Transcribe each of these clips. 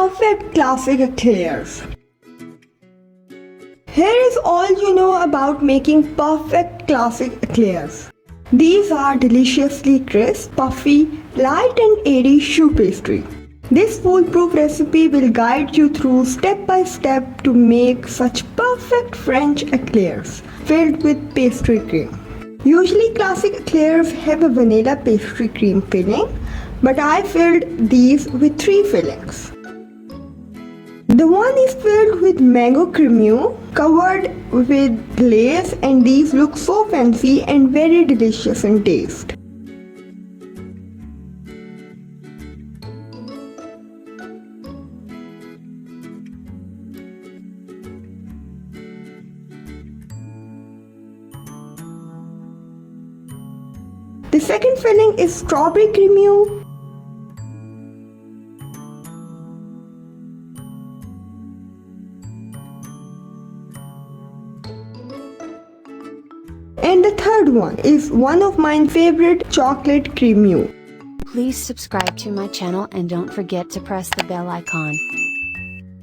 perfect classic eclairs. Here is all you know about making perfect classic eclairs. These are deliciously crisp, puffy, light and airy choux pastry. This foolproof recipe will guide you through step by step to make such perfect French eclairs filled with pastry cream. Usually classic eclairs have a vanilla pastry cream filling, but I filled these with 3 fillings. The one is filled with mango cremeux covered with glaze, and these look so fancy and very delicious in taste. The second filling is strawberry cremeux. And the third one is one of my favorite, chocolate cremeux. Please subscribe to my channel and don't forget to press the bell icon.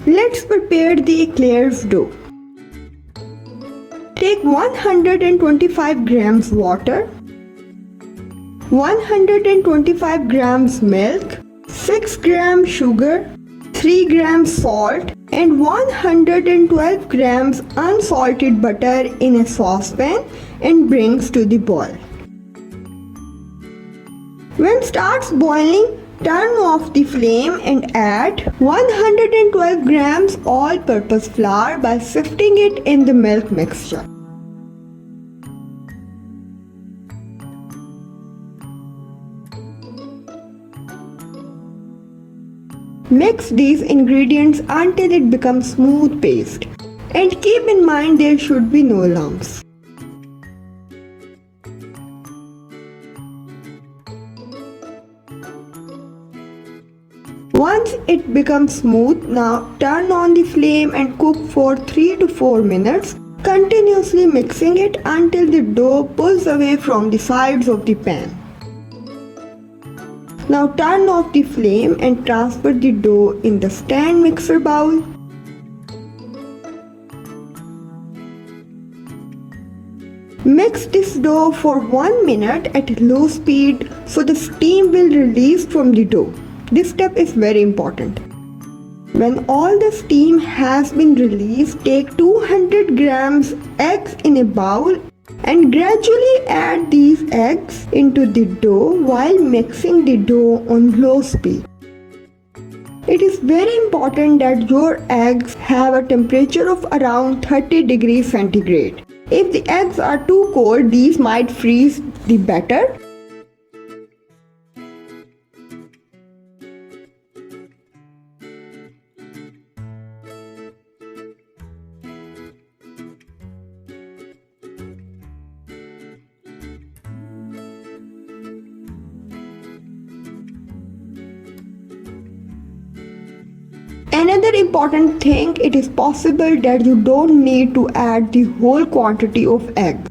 Let's prepare the eclairs dough. Take 125 grams water, 125 grams milk, 6 grams sugar, 3 grams salt and 112 grams unsalted butter in a saucepan and brings to the boil. When starts boiling, turn off the flame and add 112 grams all-purpose flour by sifting it in the milk mixture. Mix these ingredients until it becomes smooth paste, and keep in mind there should be no lumps. Once it becomes smooth, now turn on the flame and cook for 3 to 4 minutes, continuously mixing it until the dough pulls away from the sides of the pan. Now turn off the flame and transfer the dough in the stand mixer bowl. Mix this dough for 1 minute at low speed so the steam will release from the dough. This step is very important. When all the steam has been released, take 200 grams eggs in a bowl and gradually add these eggs into the dough while mixing the dough on low speed. It is very important that your eggs have a temperature of around 30 degrees centigrade. If the eggs are too cold, these might freeze the batter. Another important thing, it is possible that you don't need to add the whole quantity of eggs.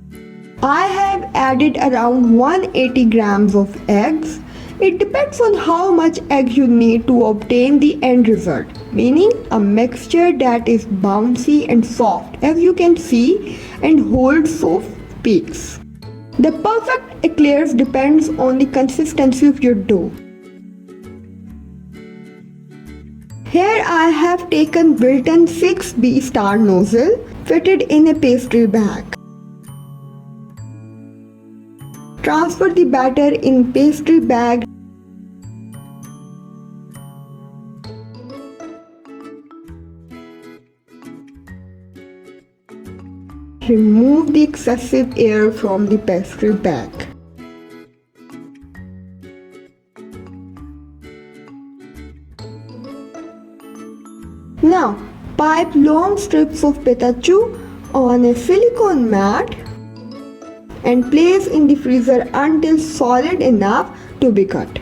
I have added around 180 grams of eggs. It depends on how much egg you need to obtain the end result, meaning a mixture that is bouncy and soft, as you can see, and holds soft peaks. The perfect eclairs depends on the consistency of your dough. Here I have taken built-in 6B star nozzle fitted in a pastry bag. Transfer the batter in pastry bag. Remove the excessive air from the pastry bag. Now, pipe long strips of pistachio on a silicone mat and place in the freezer until solid enough to be cut.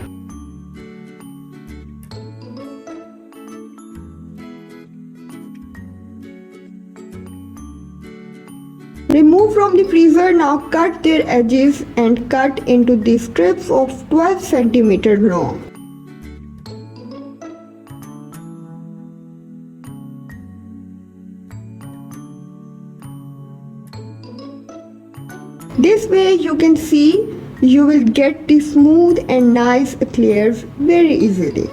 Remove from the freezer. Now cut their edges and cut into the strips of 12 cm long. This way you can see you will get the smooth and nice eclairs very easily.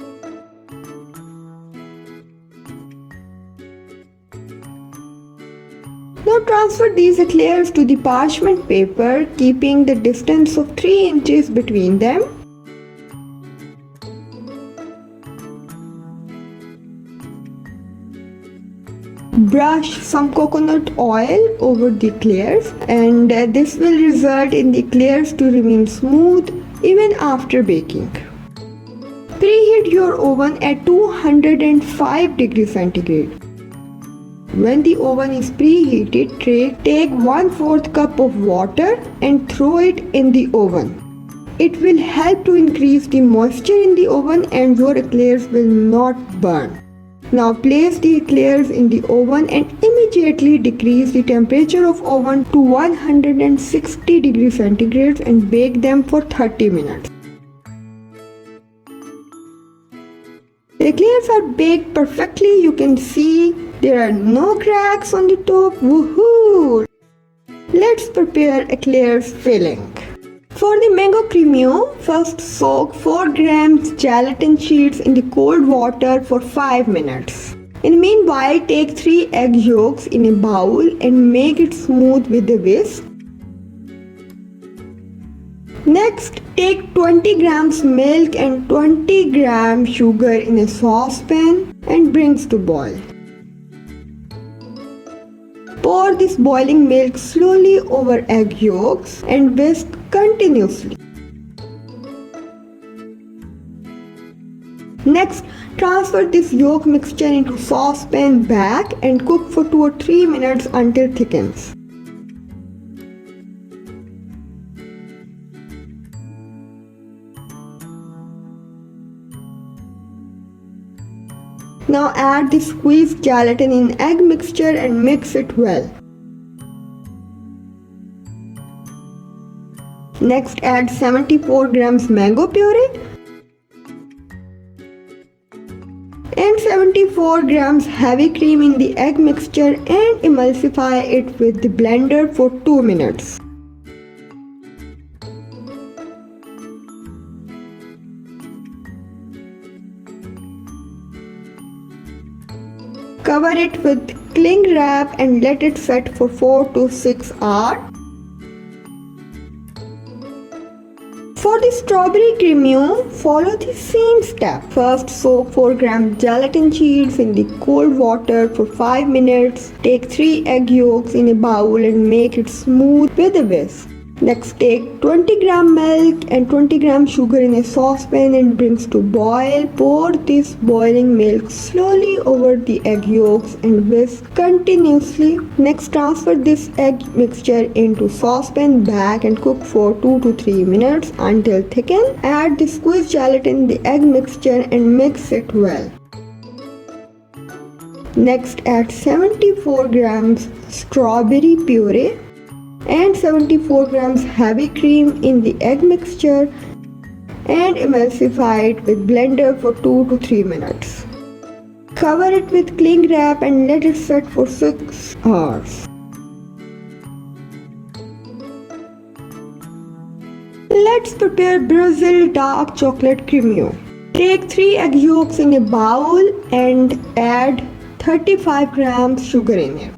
Now transfer these eclairs to the parchment paper, keeping the distance of 3 inches between them. Brush some coconut oil over the eclairs, and this will result in the eclairs to remain smooth even after baking. Preheat your oven at 205 degrees centigrade. When the oven is preheated, take 1/4 cup of water and throw it in the oven. It will help to increase the moisture in the oven and your eclairs will not burn. Now place the eclairs in the oven and immediately decrease the temperature of oven to 160 degrees centigrade and bake them for 30 minutes. The eclairs are baked perfectly. You can see there are no cracks on the top. Woohoo! Let's prepare eclairs filling. For the mango cremeux, first soak 4 grams gelatin sheets in the cold water for 5 minutes. In the meanwhile, take 3 egg yolks in a bowl and make it smooth with a whisk. Next, take 20 grams milk and 20 grams sugar in a saucepan and bring to boil. Pour this boiling milk slowly over egg yolks and whisk continuously. Next, transfer this yolk mixture into saucepan bag and cook for 2 or 3 minutes until thickens. Now add the squeezed gelatin in egg mixture and mix it well. Next, add 74 grams mango puree and 74 grams heavy cream in the egg mixture and emulsify it with the blender for 2 minutes. Cover it with cling wrap and let it set for 4 to 6 hours. For the strawberry cremeux, follow the same step. First, soak 4 grams gelatin sheets in the cold water for 5 minutes. Take 3 egg yolks in a bowl and make it smooth with a whisk. Next, take 20 gram milk and 20 gram sugar in a saucepan and bring to boil. Pour this boiling milk slowly over the egg yolks and whisk continuously. Next, transfer this egg mixture into saucepan bag and cook for 2 to 3 minutes until thickened. Add the squeezed gelatin in the egg mixture and mix it well. Next, add 74 grams strawberry puree and 74 grams heavy cream in the egg mixture and emulsify it with blender for 2 to 3 minutes. Cover it with cling wrap and let it set for 6 hours. Let's prepare Brazil dark chocolate cremeux. Take 3 egg yolks in a bowl and add 35 grams sugar in it.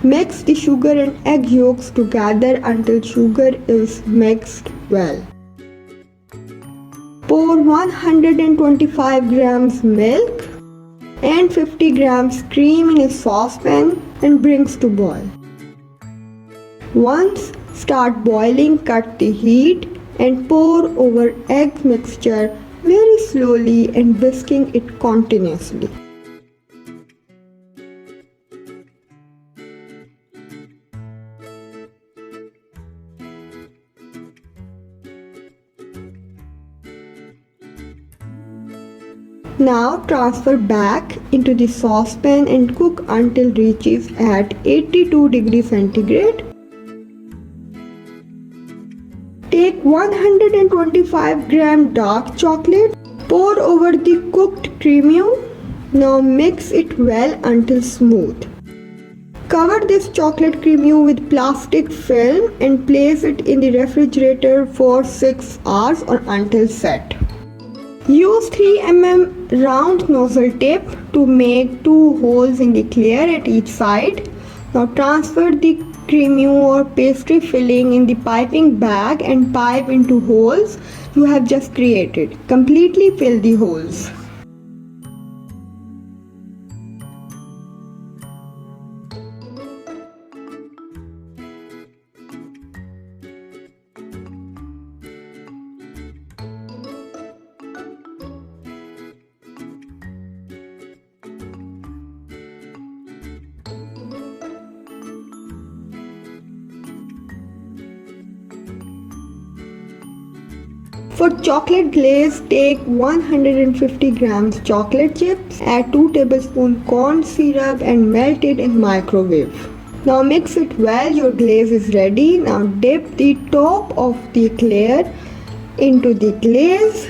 Mix the sugar and egg yolks together until sugar is mixed well. Pour 125 grams milk and 50 grams cream in a saucepan and bring to boil. Once start boiling, cut the heat and pour over egg mixture very slowly and whisking it continuously. Now transfer back into the saucepan and cook until reaches at 82 degrees centigrade. Take 125 gram dark chocolate, pour over the cooked cremeux. Now mix it well until smooth. Cover this chocolate cremeux with plastic film and place it in the refrigerator for 6 hours or until set. Use 3 mm round nozzle tip to make 2 holes in the eclair at each side. Now transfer the cremeux or pastry filling in the piping bag and pipe into holes you have just created. Completely fill the holes. For chocolate glaze, take 150 grams chocolate chips, add 2 tablespoons corn syrup and melt it in microwave. Now mix it well, your glaze is ready. Now dip the top of the eclair into the glaze.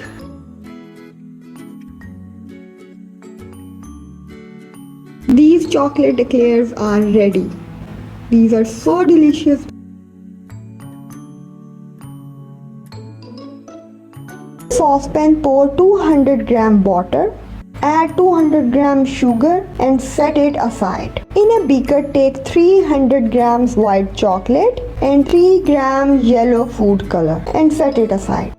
These chocolate eclairs are ready. These are so delicious. Saucepan, pour 200 gram butter, add 200 gram sugar and set it aside. In a beaker, take 300 grams white chocolate and 3 grams yellow food color and set it aside.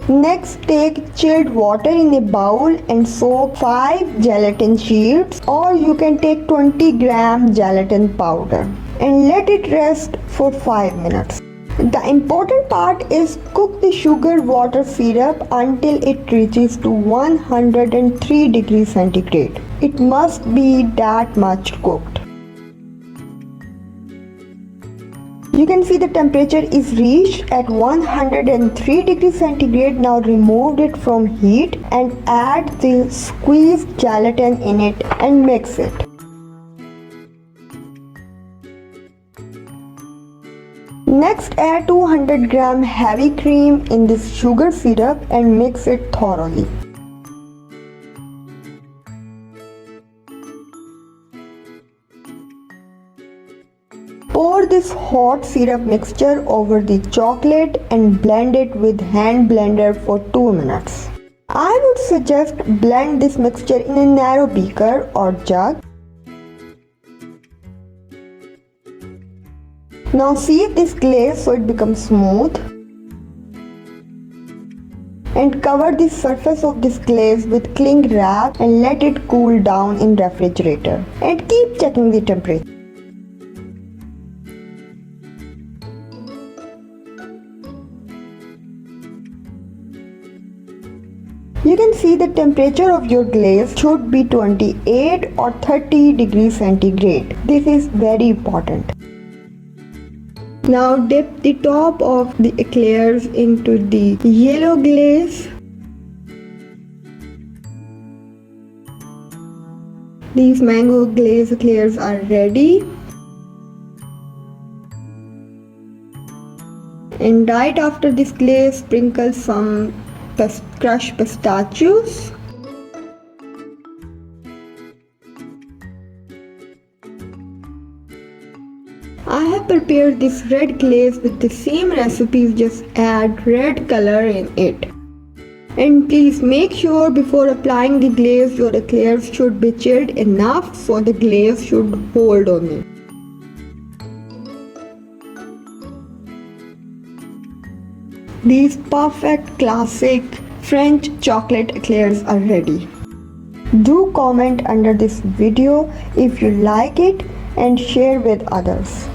Next, take chilled water in a bowl and soak 5 gelatin sheets, or you can take 20 gram gelatin powder and let it rest for 5 minutes. The important part is cook the sugar water syrup until it reaches to 103 degrees centigrade. It must be that much cooked. You can see the temperature is reached at 103 degrees centigrade. Now remove it from heat and add the squeezed gelatin in it and mix it. Next, add 200 gram heavy cream in this sugar syrup and mix it thoroughly. Pour this hot syrup mixture over the chocolate and blend it with hand blender for 2 minutes. I would suggest blend this mixture in a narrow beaker or jug. Now sieve this glaze so it becomes smooth and cover the surface of this glaze with cling wrap and let it cool down in refrigerator and keep checking the temperature. You can see the temperature of your glaze should be 28 or 30 degrees centigrade. This is very important. Now dip the top of the eclairs into the yellow glaze. These mango glaze eclairs are ready. And right after this glaze, sprinkle some crushed pistachios. I have prepared this red glaze with the same recipes, just add red color in it. And please make sure before applying the glaze your eclairs should be chilled enough so the glaze should hold on it. These perfect classic French chocolate eclairs are ready. Do comment under this video if you like it and share with others.